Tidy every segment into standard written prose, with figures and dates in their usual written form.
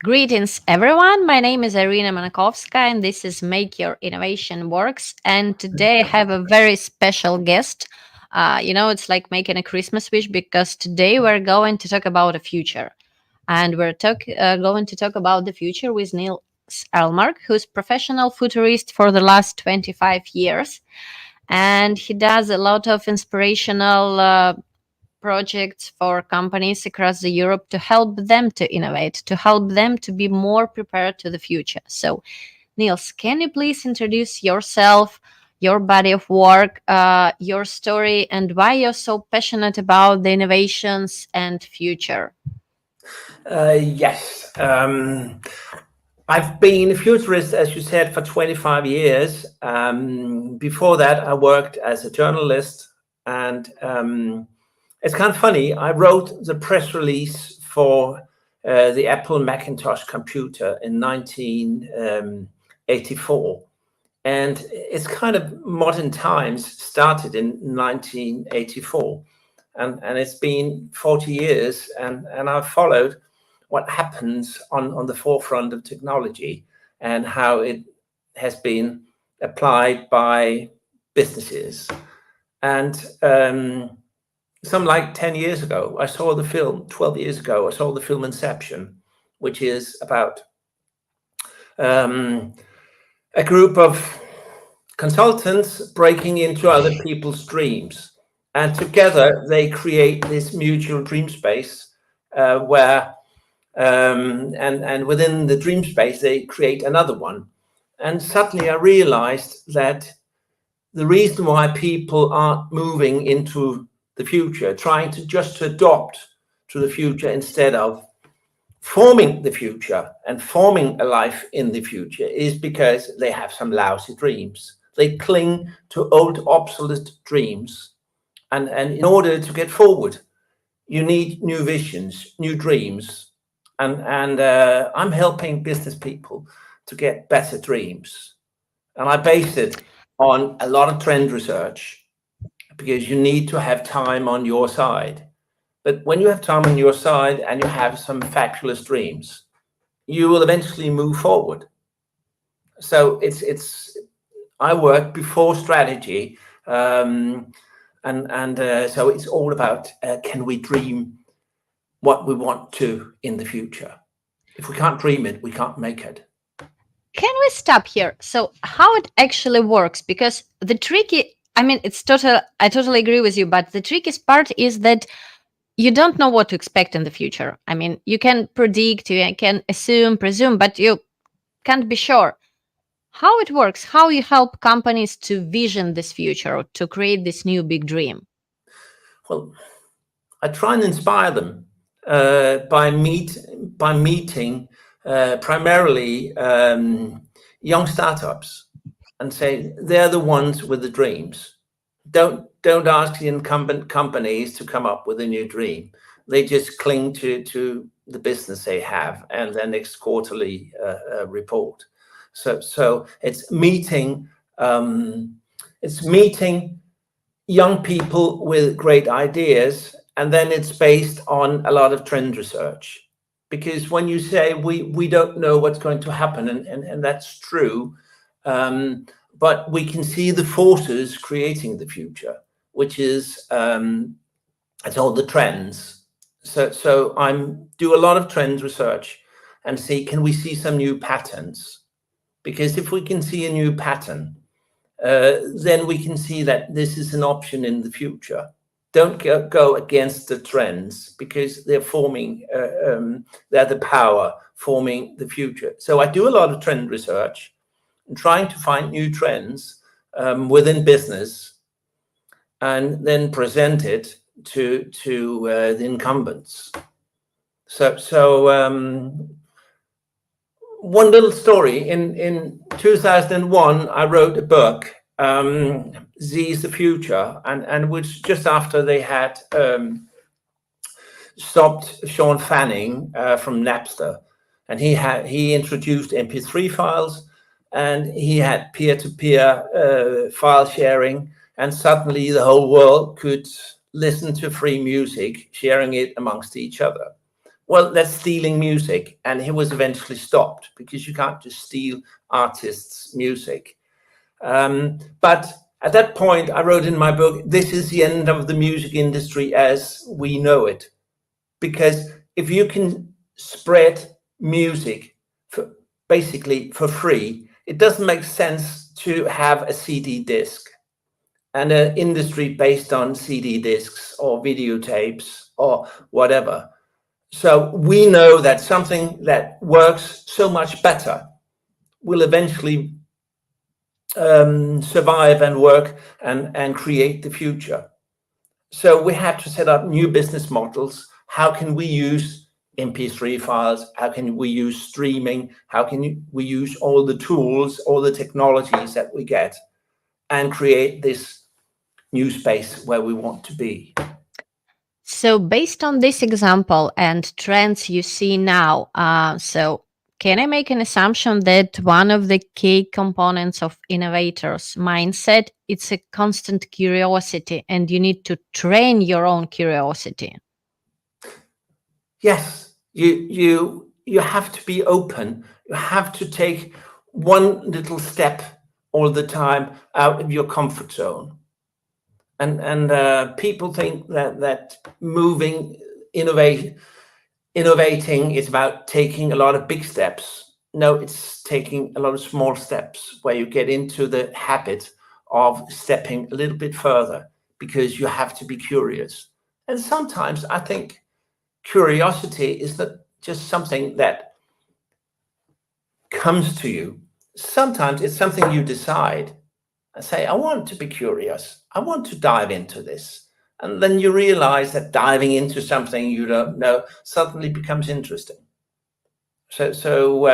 Greetings, everyone. My name is Irina Manakovska, and this is Make Your Innovation Works. And today I have a very special guest. It's like making a Christmas wish because today we're going to talk about the future. And going to talk about the future with Nils Elmark, who's professional futurist for the last 25 years. And he does a lot of inspirational projects for companies across the Europe to help them to innovate, to help them to be more prepared to the future. So, Niels, can you please introduce yourself, your body of work, your story, and why you're so passionate about the innovations and future? Yes. I've been a futurist, as you said, for 25 years. Before that, I worked as a journalist. And it's kind of funny. I wrote the press release for the Apple Macintosh computer in 1984. And it's kind of modern times, started in 1984. And it's been 40 years, and I've followed what happens on the forefront of technology and how it has been applied by businesses. And some like 10 years ago, I saw the film, 12 years ago, I saw the film Inception, which is about a group of consultants breaking into other people's dreams. And together they create this mutual dream space where and within the dream space, they create another one. And suddenly I realized that the reason why people aren't moving into the future, trying to just adopt to the future instead of forming the future and forming a life in the future, is because they have some lousy dreams. They cling to old obsolete dreams. And in order to get forward, you need new visions, new dreams. And I'm helping business people to get better dreams. And I base it on a lot of trend research because you need to have time on your side. But when you have time on your side and you have some fabulous dreams, you will eventually move forward. So I work before strategy. So it's all about can we dream what we want to in the future? If we can't dream it, we can't make it. Can we stop here? So, how it actually works? Because the tricky, I mean, I totally agree with you, but the trickiest part is that you don't know what to expect in the future. I mean, you can predict, you can assume, presume, but you can't be sure. How it works, how you help companies to vision this future, or to create this new big dream? Well, I try and inspire them by meeting primarily young startups and say they're the ones with the dreams. Don't ask the incumbent companies to come up with a new dream. They just cling to the business they have and their next quarterly report. So it's meeting young people with great ideas, and then it's based on a lot of trend research. Because when you say we don't know what's going to happen, and that's true, but we can see the forces creating the future, which is it's all the trends. So I'm do a lot of trend research and see, can we see some new patterns? Because if we can see a new pattern, then we can see that this is an option in the future. Don't go against the trends because they're forming, they're the power forming the future. So I do a lot of trend research and trying to find new trends within business and then present it to the incumbents. So one little story. In 2001, I wrote a book, Z is the Future, and which just after they had stopped Sean Fanning from Napster, and he introduced MP3 files, and he had peer-to-peer file sharing, and suddenly the whole world could listen to free music, sharing it amongst each other. well, that's stealing music. And he was eventually stopped because you can't just steal artists' music. But at that point, I wrote in my book, this is the end of the music industry as we know it. Because if you can spread music for, basically for free, it doesn't make sense to have a CD disc and an industry based on CD discs or videotapes or whatever. So we know that something that works so much better will eventually survive and work and create the future. So we had to set up new business models. How can we use MP3 files? How can we use streaming? How can we use all the tools, all the technologies that we get and create this new space where we want to be? So, based on this example and trends you see now, so can I make an assumption that one of the key components of innovators' mindset it's a constant curiosity, and you need to train your own curiosity? Yes, you have to be open. You have to take one little step all the time out of your comfort zone. And people think that moving, innovating is about taking a lot of big steps. No, it's taking a lot of small steps where you get into the habit of stepping a little bit further because you have to be curious. And sometimes I think curiosity is not just something that comes to you. Sometimes it's something you decide and say, I want to be curious. I want to dive into this. And then you realize that diving into something you don't know suddenly becomes interesting. So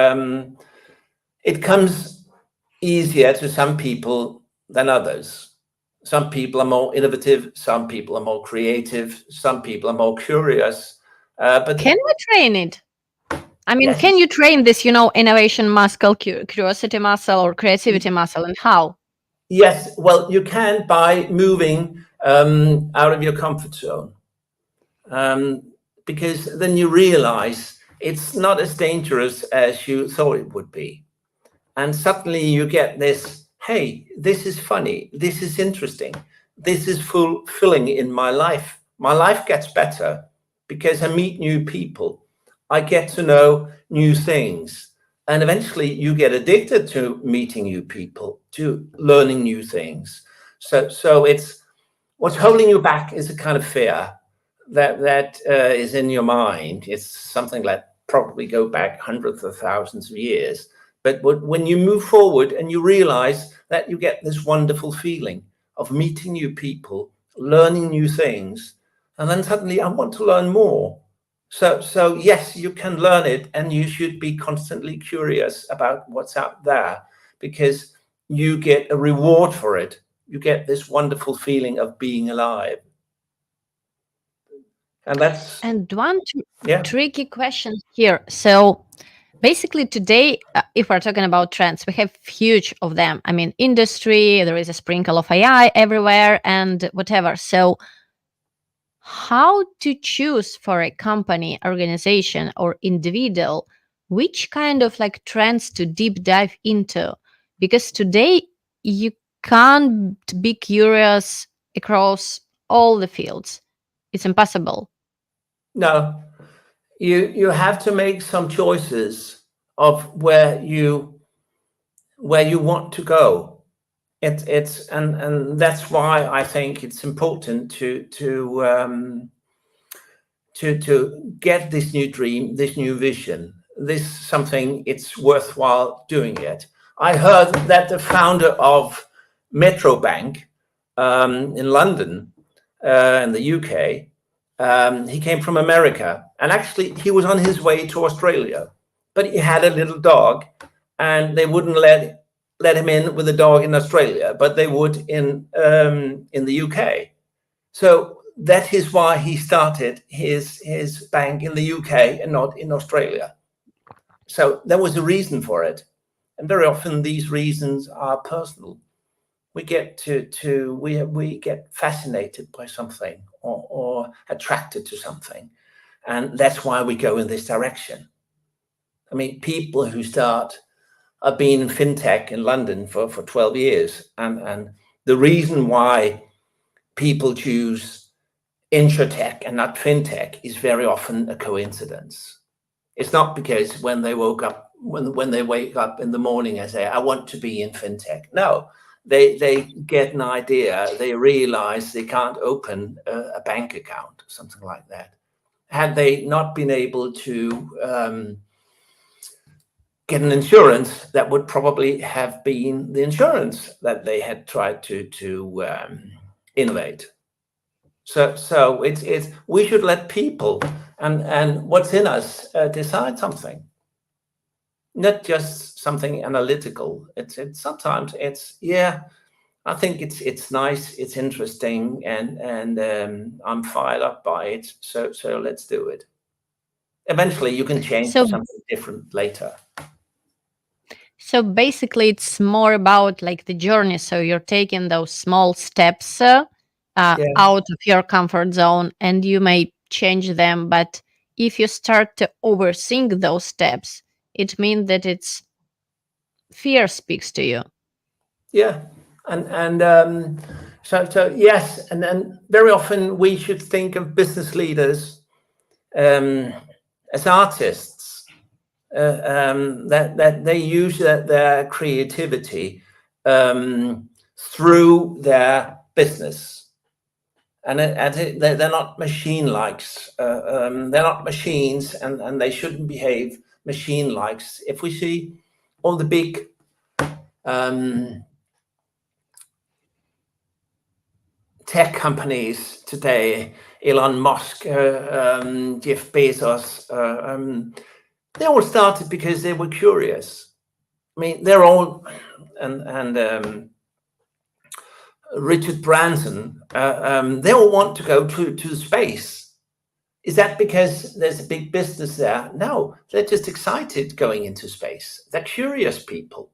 it comes easier to some people than others. Some people are more innovative. Some people are more creative. Some people are more curious. But Can we train it? I mean, yes, can you train this, innovation muscle, curiosity muscle, or creativity muscle, and how? yes. Well, you can by moving out of your comfort zone, because then you realize it's not as dangerous as you thought it would be. And suddenly you get this, hey, this is funny, this is interesting, this is fulfilling in my life. My life gets better because I meet new people, I get to know new things, and eventually you get addicted to meeting new people, to learning new things. So it's what's holding you back is a kind of fear that is in your mind. It's something that probably go back hundreds of thousands of years. But when you move forward and you realize that you get this wonderful feeling of meeting new people, learning new things, and then suddenly I want to learn more. So yes, you can learn it, and you should be constantly curious about what's out there because you get a reward for it. You get this wonderful feeling of being alive. And that's, And one yeah. tricky question here. So, basically, today, if we're talking about trends, we have huge of them. I mean, industry, there is a sprinkle of AI everywhere and whatever. So, how to choose for a company, organization, or individual which kind of like trends to deep dive into? Because today, you can't be curious across all the fields, it's impossible. No, you have to make some choices of where you want to go. It's and that's why I think it's important to get this new dream, this new vision, this something it's worthwhile doing it. I heard that the founder of Metro Bank in London, in the UK, he came from America, and actually he was on his way to Australia, but he had a little dog, and they wouldn't let him in with the dog in Australia, but they would in the UK. So that is why he started his bank in the UK and not in Australia. So there was a reason for it, and very often these reasons are personal. We get we get fascinated by something or attracted to something, And that's why we go in this direction. I mean, people who start I've been in fintech in London for 12 years. And the reason why people choose insurtech and not fintech is very often a coincidence. It's not because when they woke up, when they wake up in the morning and say, I want to be in fintech. No, they get an idea. They realize they can't open a bank account, something like that. Had they not been able to get an insurance, that would probably have been the insurance that they had tried to innovate. So it's we should let people and what's in us decide something, not just something analytical. It's sometimes it's I think it's nice, it's interesting, and I'm fired up by it. So let's do it. Eventually, you can change to So something different later. So basically, it's more about like the journey. So you're taking those small steps Yeah, out of your comfort zone and you may change them. But if you start to overthink those steps, it means that it's fear speaks to you. yeah, and so yes, and then very often we should think of business leaders um, as artists that they use their creativity through their business, and they're not machine likes. They're not machines, and they shouldn't behave machine likes. If we see all the big um, tech companies today, Elon Musk, Jeff Bezos, they all started because they were curious. I mean, they're all, and Richard Branson, they all want to go to space. Is that because there's a big business there? No, they're just excited going into space. They're curious people.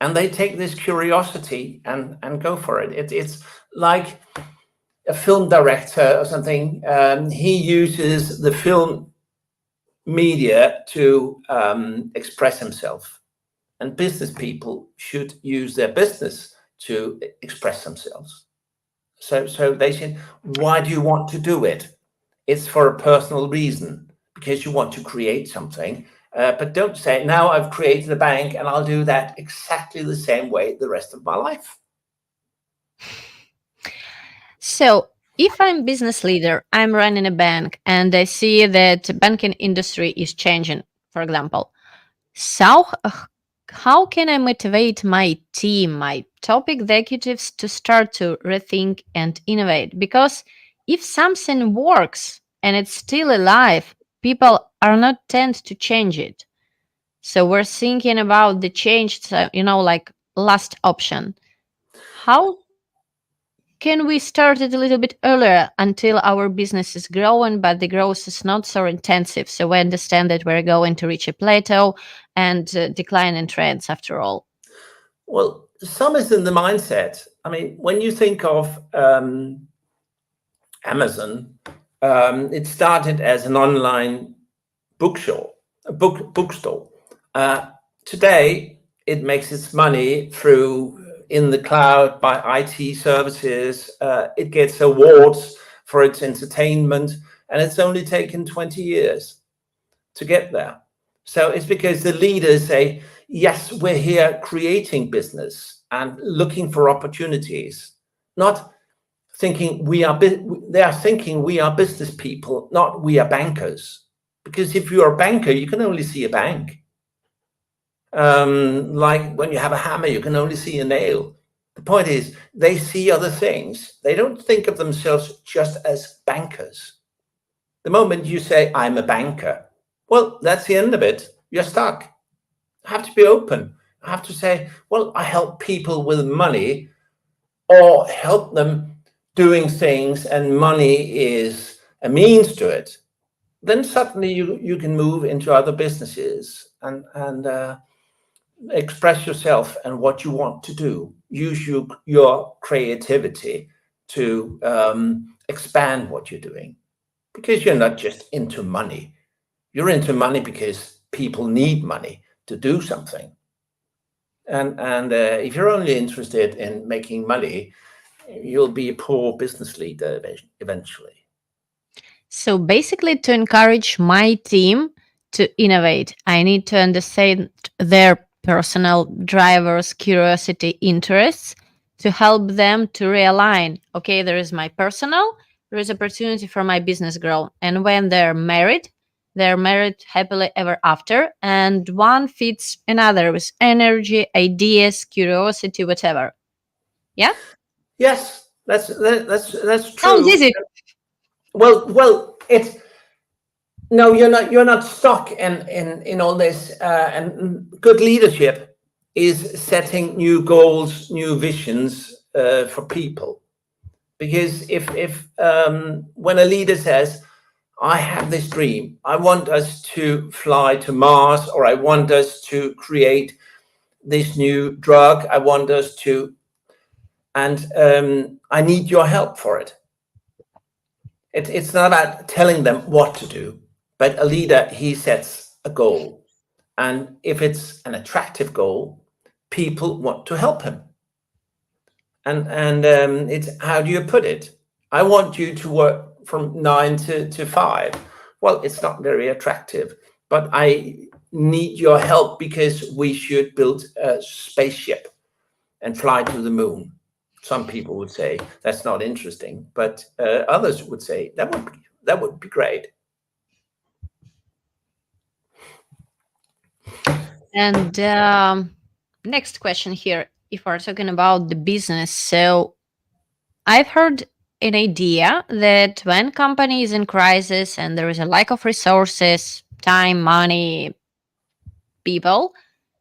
And they take this curiosity and go for it. It's like a film director or something. He uses the film media to express himself. And business people should use their business to express themselves. So they say, why do you want to do it? It's for a personal reason, because you want to create something. But don't say, now I've created a bank and I'll do that exactly the same way the rest of my life. So if I'm business leader, I'm running a bank and I see that banking industry is changing, for example. So, how can I motivate my team, my top executives to start to rethink and innovate? Because if something works and it's still alive, people are not tend to change it. So we're thinking about the change, so, like last option. How can we start it a little bit earlier until our business is growing, but the growth is not so intensive? So we understand that we're going to reach a plateau and decline in trends after all. Well, some is in the mindset. I mean, when you think of Amazon, it started as an online bookstore, bookstore. Today, it makes its money through in the cloud by IT services. It gets awards for its entertainment, and it's only taken 20 years to get there. So it's because the leaders say, yes, we're here creating business and looking for opportunities, not thinking they are thinking we are business people, not we are bankers. Because if you're a banker, you can only see a bank. Like when you have a hammer, you can only see a nail. The point is, they see other things. They don't think of themselves just as bankers. The moment you say, I'm a banker, well, that's the end of it. You're stuck. I have to be open. I have to say, well, I help people with money or help them doing things, and money is a means to it. Then suddenly you can move into other businesses and express yourself and what you want to do. Use your creativity to expand what you're doing. because you're not just into money. You're into money because people need money to do something. And if you're only interested in making money, you'll be a poor business leader eventually. So basically, to encourage my team to innovate, I need to understand their personal drivers, curiosity, interests to help them to realign. Okay, there is my personal, there is opportunity for my business grow. And when they're married happily ever after, and one fits another with energy, ideas, curiosity, whatever. Yeah, Yes, that's sounds true. easy. Well, it's no, you're not stuck in all this. And good leadership is setting new goals, new visions for people. Because if when a leader says, "I have this dream. I want us to fly to Mars, or I want us to create this new drug. I want us to, and I need your help for it." It's not about telling them what to do, but a leader, he sets a goal. And if it's an attractive goal, people want to help him. And it's, how do you put it? I want you to work from 9 to 5. Well, it's not very attractive, but I need your help because we should build a spaceship and fly to the moon. Some people would say that's not interesting, but others would say that would be great. And next question here, if we're talking about the business. So I've heard an idea that when company is in crisis and there is a lack of resources, time, money, people,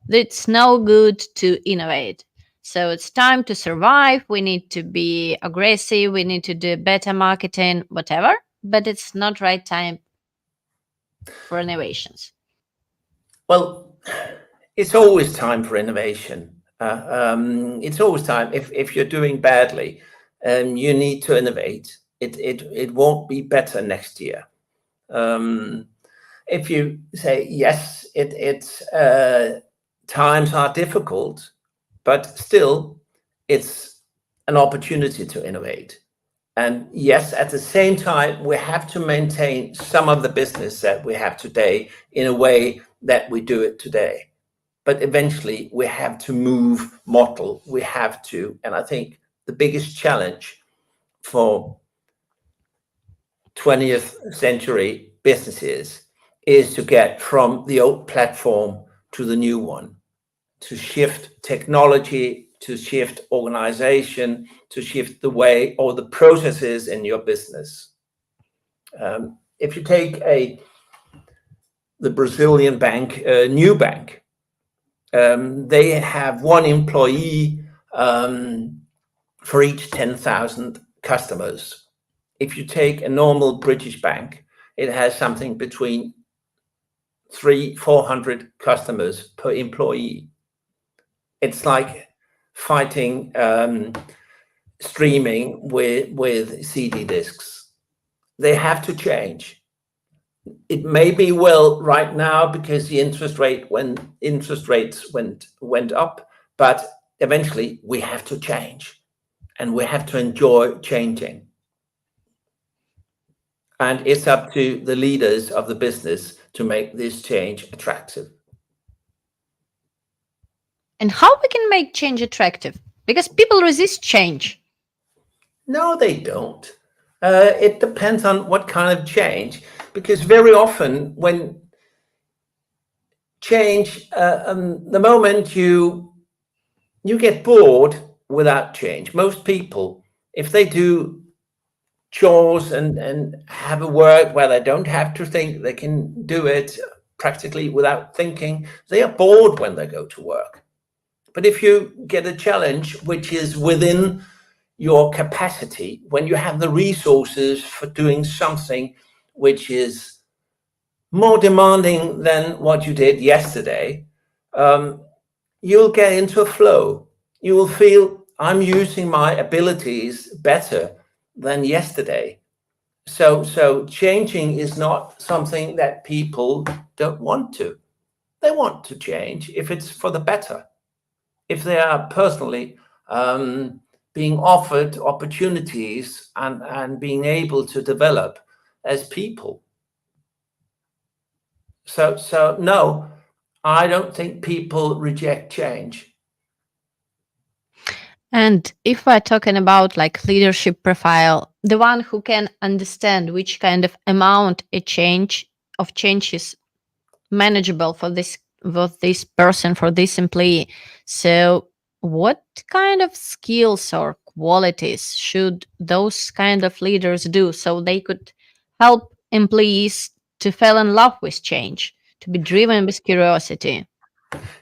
it's no good to innovate. So it's time to survive. We need to be aggressive. We need to do better marketing, whatever. But it's not right time for innovations. Well, it's always time for innovation. It's always time. If you're doing badly, you need to innovate. It won't be better next year. Um, if you say yes, it's times are difficult, but still, it's an opportunity to innovate. And yes, at the same time, we have to maintain some of the business that we have today in a way that we do it today. But eventually, we have to move model. We have to, and I think the biggest challenge for 20th century businesses is to get from the old platform to the new one, to shift technology, to shift organization, to shift the way or the processes in your business. If you take the Brazilian bank, New Bank, they have one employee for each 10,000 customers. If you take a normal British bank, it has something between 300-400 customers per employee. It's like fighting streaming with CD discs. They have to change. It may be well right now because the interest rates went up, but eventually we have to change, and we have to enjoy changing. And it's up to the leaders of the business to make this change attractive. And how we can make change attractive? Because people resist change. No, they don't. It depends on what kind of change, because very often when change, the moment you get bored without change. Most people, if they do chores and have a work where they don't have to think, they can do it practically without thinking, they are bored when they go to work. But if you get a challenge which is within your capacity, when you have the resources for doing something which is more demanding than what you did yesterday, you'll get into a flow. You will feel, I'm using my abilities better than yesterday. So changing is not something that people don't want to. They want to change if it's for the better, if they are personally um, being offered opportunities and being able to develop as people. So no, I don't think people reject change. And if we're talking about like leadership profile, the one who can understand which kind of amount a change is manageable for this person, for this employee. So what kind of skills or qualities should those kind of leaders do so they could help employees to fall in love with change, to be driven with curiosity?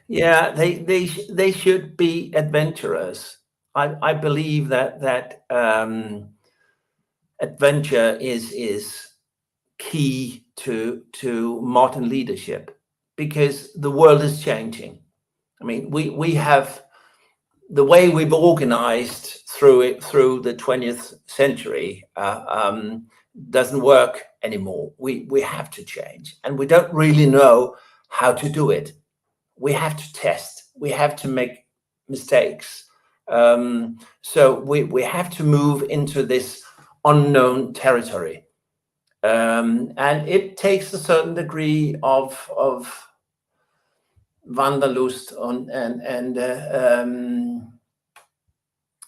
Yeah, they should be adventurous. I believe that adventure is key to modern leadership because the world is changing. I mean, we have the way we've organized through the 20th century doesn't work anymore. We have to change, and we don't really know how to do it. We have to test. We have to make mistakes. So we have to move into this unknown territory, and it takes a certain degree of wanderlust and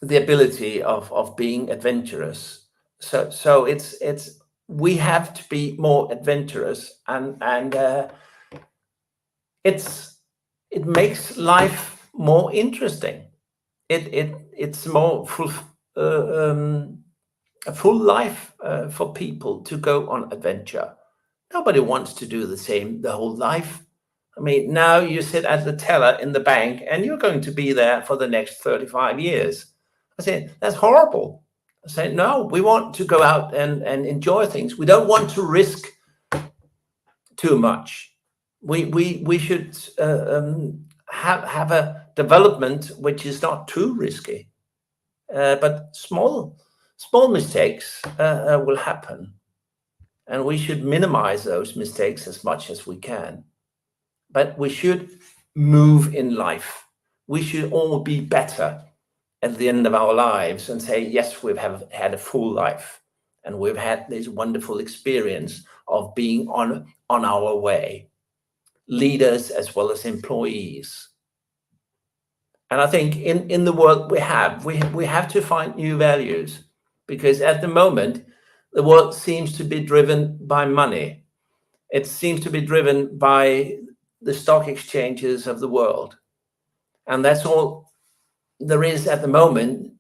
the ability of being adventurous. So it's we have to be more adventurous, and it's it makes life more interesting. It's more a full life for people to go on adventure. Nobody wants to do the same the whole life. I mean, now you sit at the teller in the bank and you're going to be there for the next 35 years. I say, that's horrible. I say, no, we want to go out and enjoy things. We don't want to risk too much. We should have a development which is not too risky, but small mistakes will happen, and we should minimize those mistakes as much as we can. But we should move in life. We should all be better at the end of our lives and say, yes, we've had a full life and we've had this wonderful experience of being on our way, leaders as well as employees. And I think in the world we have to find new values, because at the moment, the world seems to be driven by money. It seems to be driven by the stock exchanges of the world. And that's all there is at the moment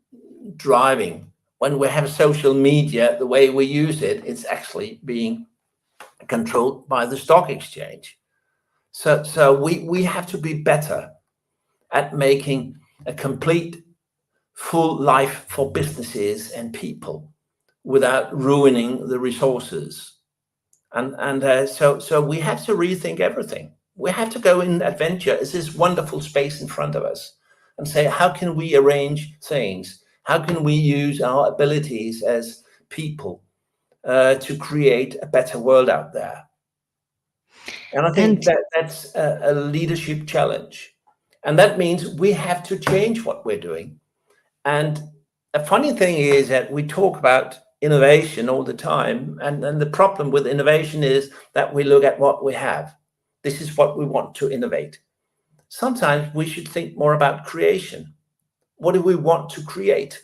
driving. When we have social media, the way we use it, it's actually being controlled by the stock exchange. So we have to be better at making a complete full life for businesses and people without ruining the resources. So we have to rethink everything. We have to go in adventure. It's this wonderful space in front of us, and say, how can we arrange things? How can we use our abilities as people to create a better world out there? And I think And that's a leadership challenge. And that means we have to change what we're doing. And a funny thing is that we talk about innovation all the time. And the problem with innovation is that we look at what we have. This is what we want to innovate. Sometimes we should think more about creation. What do we want to create?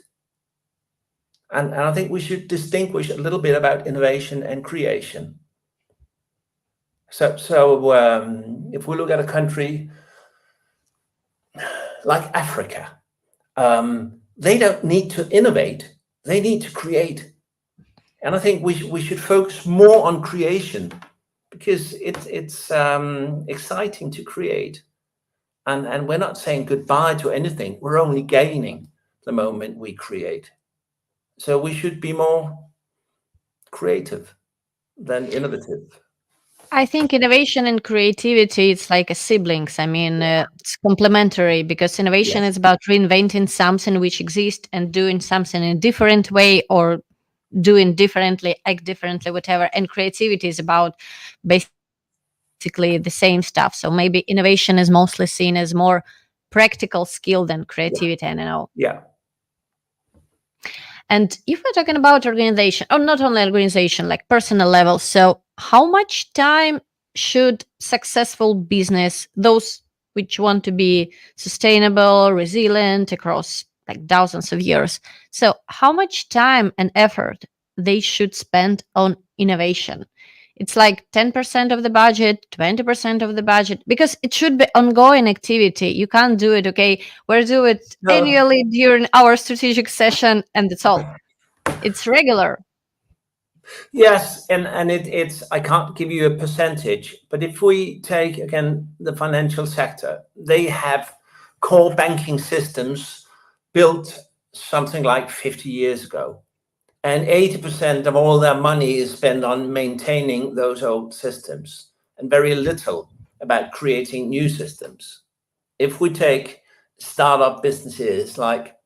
And I think we should distinguish a little bit about innovation and creation. So if we look at a country like Africa, they don't need to innovate, they need to create. And I think we should focus more on creation, because it's exciting to create. And we're not saying goodbye to anything, we're only gaining the moment we create. So we should be more creative than innovative. I think innovation and creativity, it's like a siblings. I mean, it's complementary because innovation Yes. is about reinventing something which exists and doing something in a different way or doing differently, act differently, whatever. And creativity is about basically the same stuff. So maybe innovation is mostly seen as more practical skill than creativity. I don't know. Yeah. And if we're talking about organization, or not only organization, like personal level, so how much time should successful business, those which want to be sustainable, resilient across like thousands of years, so how much time and effort they should spend on innovation? It's like 10% of the budget, 20% of the budget, because it should be ongoing activity. You can't do it, okay, we'll do it No. annually during our strategic session and that's all. It's regular. Yes, and it's I can't give you a percentage, but if we take again the financial sector, they have core banking systems built something like 50 years ago. And 80% of all their money is spent on maintaining those old systems and very little about creating new systems. If we take startup businesses like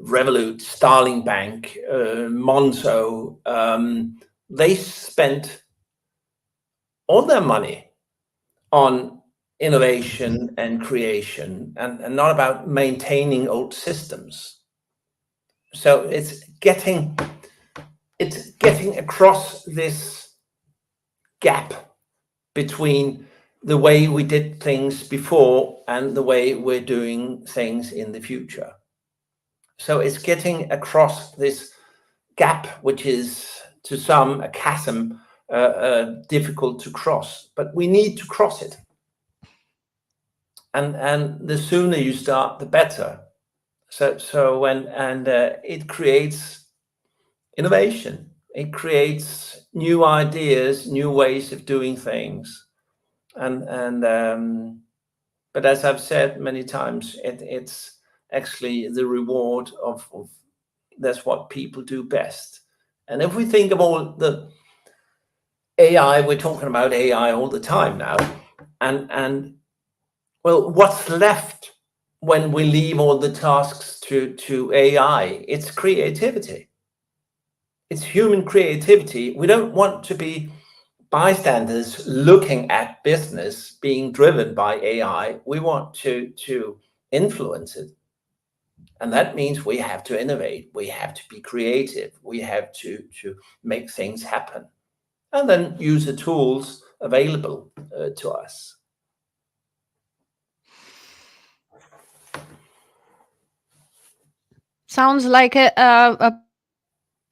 Revolut, Starling Bank, Monzo, they spent all their money on innovation and creation and not about maintaining old systems. So it's getting across this gap between the way we did things before and the way we're doing things in the future. So it's getting across this gap, which is to some a chasm, difficult to cross, but we need to cross it. And the sooner you start, the better. So when and it creates innovation. It creates new ideas, new ways of doing things, and but as I've said many times, it's actually the reward of that's what people do best. And if we think of all the AI, we're talking about AI all the time now, and well, what's left when we leave all the tasks to AI? It's creativity. It's human creativity. We don't want to be bystanders looking at business being driven by AI. We want to influence it. And that means we have to innovate. We have to be creative. We have to make things happen and then use the tools available to us. Sounds like a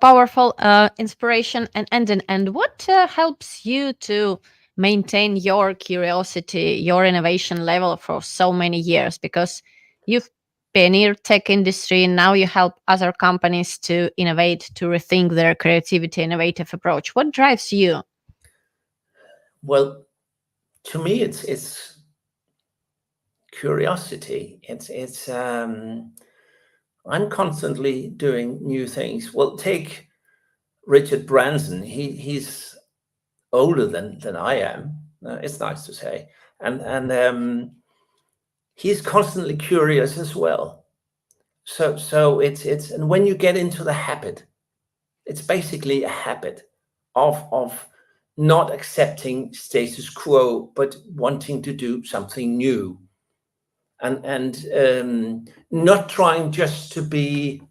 powerful inspiration and ending. And what helps you to maintain your curiosity, your innovation level for so many years? Because you've pioneered tech industry and now you help other companies to innovate, to rethink their creativity, innovative approach. What drives you? Well, to me, it's curiosity. It's I'm constantly doing new things. Well, take Richard Branson. He's older than I am. It's nice to say, and he's constantly curious as well. So it's and when you get into the habit, it's basically a habit of not accepting status quo, but wanting to do something new, and not trying just to be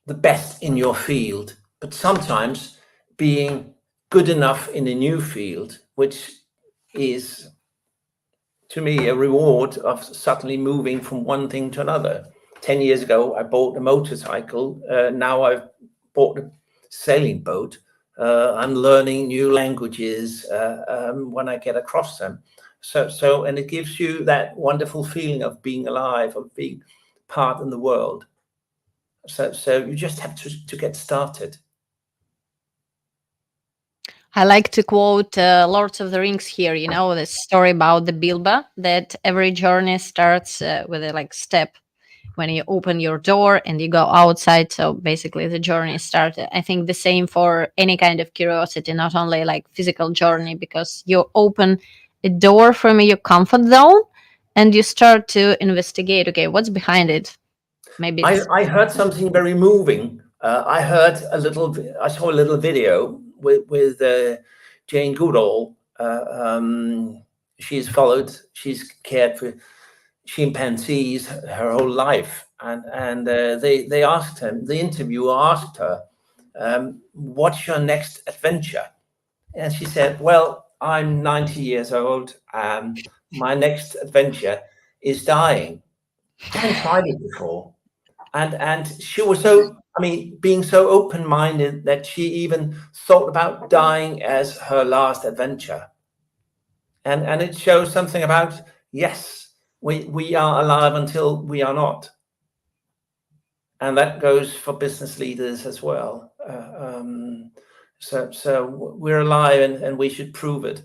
the best in your field, but sometimes being good enough in a new field, which is to me a reward of suddenly moving from one thing to another. 10 years ago, I bought a motorcycle. Now I've bought a sailing boat. I'm learning new languages when I get across them. And it gives you that wonderful feeling of being alive, of being part in the world. So you just have to get started. I like to quote Lords of the Rings here, you know, the story about the Bilbo, that every journey starts with a like step when you open your door and you go outside. So basically the journey started. I think the same for any kind of curiosity, not only like physical journey, because you open a door from your comfort zone and you start to investigate, okay, what's behind it? Maybe I, it's I heard something very moving. I saw a little video with Jane Goodall. She's cared for chimpanzees her whole life, and they asked him. The interviewer asked her, "What's your next adventure?" And she said, "Well, I'm 90 years old. My next adventure is dying. I haven't tried it before." And she was so, I mean, being so open-minded that she even thought about dying as her last adventure. And it shows something about, yes, we are alive until we are not. And that goes for business leaders as well. So we're alive, and we should prove it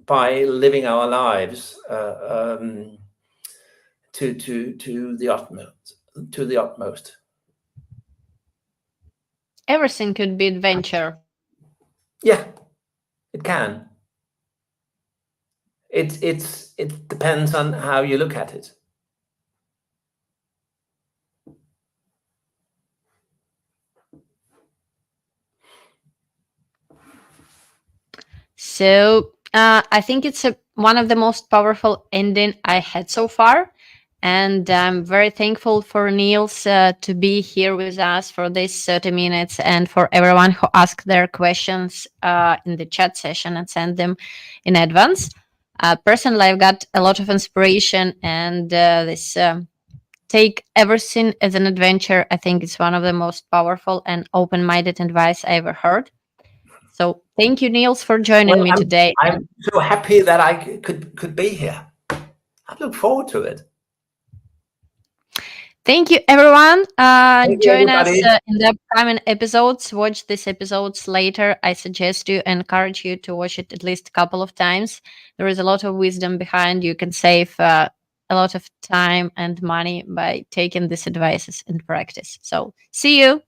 by living our lives to the utmost. To the utmost. everything could be adventure. Yeah, it can. It depends on how you look at it. So I think it's one of the most powerful ending I had so far. And I'm very thankful for Niels to be here with us for this 30 minutes, and for everyone who asked their questions in the chat session and sent them in advance. Personally, I've got a lot of inspiration, and this take everything as an adventure. I think it's one of the most powerful and open minded advice I ever heard. So thank you, Niels, for joining Well, me I'm today. I'm so happy that I could be here. I look forward to it. Thank you, everyone. Thank you, Join us everybody. in the upcoming episodes. Watch these episodes later. I suggest you, encourage you to watch it at least a couple of times. There is a lot of wisdom behind. You can save a lot of time and money by taking these advices in practice. So, see you.